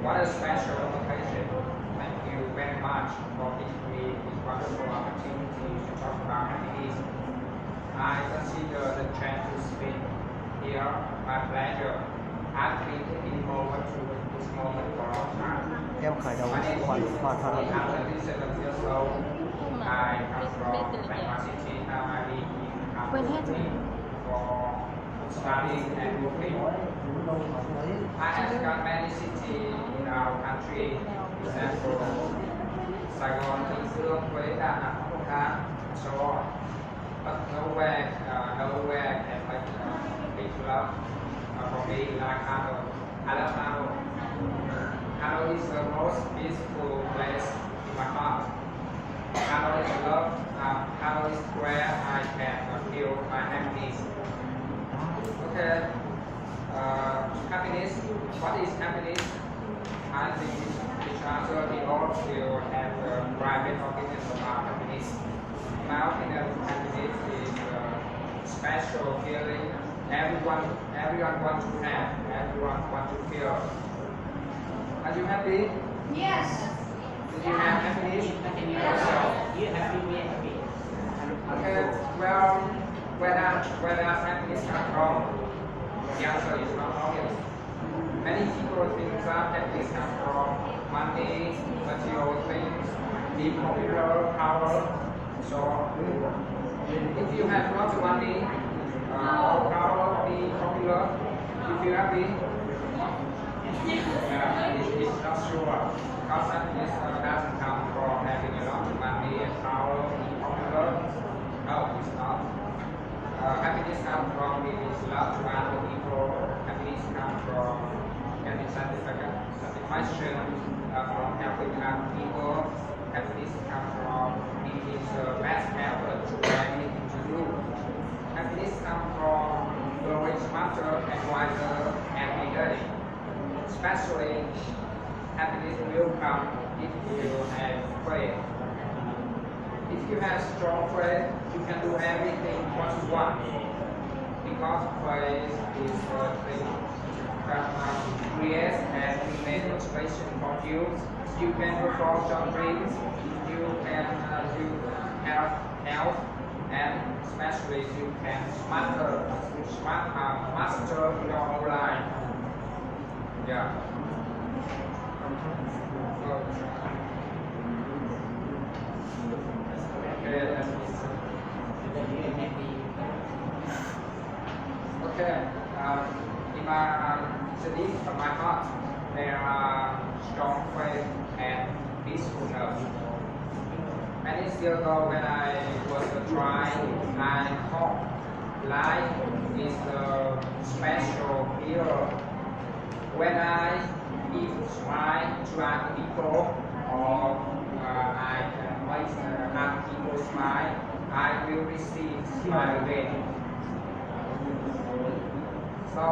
What a special occasion. Thank you very much for giving me this wonderful opportunity to talk about happiness. I consider the chance to speak here my pleasure. I've been looking forward to this moment for a long time. Em khởi đầu My name is hoàn Yusuf. hoàn toàn I'm 37 years old. I come from Bangkok City. Now I live in Kampong for studying and working. I have got many cities in our country, example Saigon, Bình Dương, Huế, Đà Nẵng, Hội An, and so on. But nowhere can make big love for me like Hanoi. I love Hanoi. Hanoi is the most peaceful place in my heart. Hanoi is love. Hanoi is where I can feel my happiness. Okay. Happiness. What is happiness? I think each other we all will have a private opinion about happiness. In my opinion, happiness is a special feeling everyone wants to have, everyone wants to feel. Are you happy? Yes. Did you have happiness? You happy, we happy. Okay. Well, where does happiness come from? The answer is not obvious. Many people think that happiness comes from money, material things, being popular, power, so on. If you have lots of money, or power, or being popular, you feel happy? It's not sure. Because happiness doesn't come from having a lot of money and power, being popular. No, it's not. Happiness comes from being loved by other people. Happiness comes from getting satisfaction from helping other people. Happiness comes from being the best effort to do anything to do. Happiness comes from growing smarter and wiser every day. Especially, happiness will come if you have faith. If you have strong faith, you can do everything what you want. Because faith is the thing that creates and remains motivation for you. You can perform your dreams. You can have health, and especially you can master your whole life. Yeah. Okay, in my study from my heart, there are strong faith and peacefulness. Many years ago, when I was a child, I thought life is a special hero. When I give smile to other people, or I make other people smile, I will receive smile again. So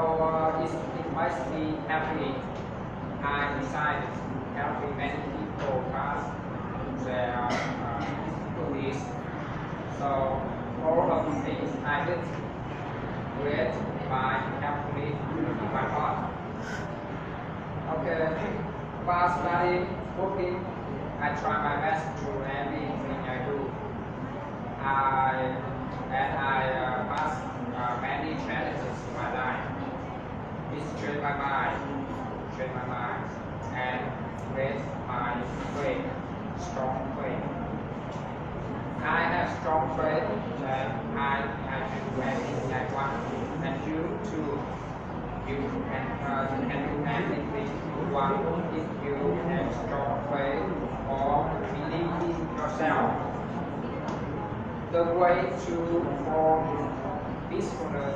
it makes me happy. I decided helping many people pass their difficulties. So all of the things I did with my happily in my heart. Okay, while studying, working, I try my best to do everything I do. I pass many challenges in my life. It's train my mind, and raise my faith, strong faith. I have strong faith that I can do anything I want, and you too. You can do anything you want if you have strong faith or believe in yourself. The way to form peacefulness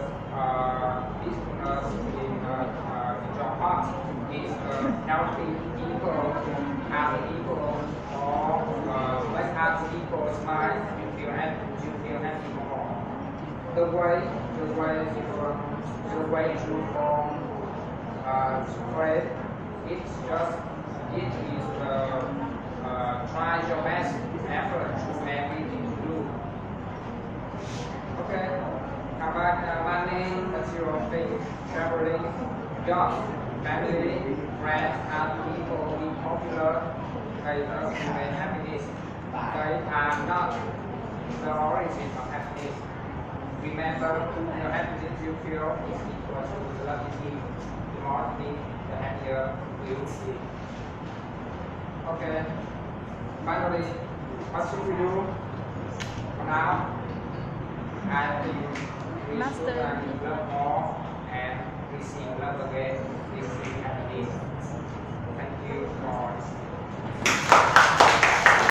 in your heart is helping people, other people, or let other people smile. You feel happy more. The way to form faith, it is try your best effort to everything you do. Okay, how about money, material things, traveling, job, family, friends and people be popular. They love their happiness. They are not the origin of happiness. Remember, the happiness you feel is equal to the love you give. The more deep, the happier you will be. Okay. Finally, what should we do? For now, I think we should love more and receive love again, receive happiness. Thank you for listening.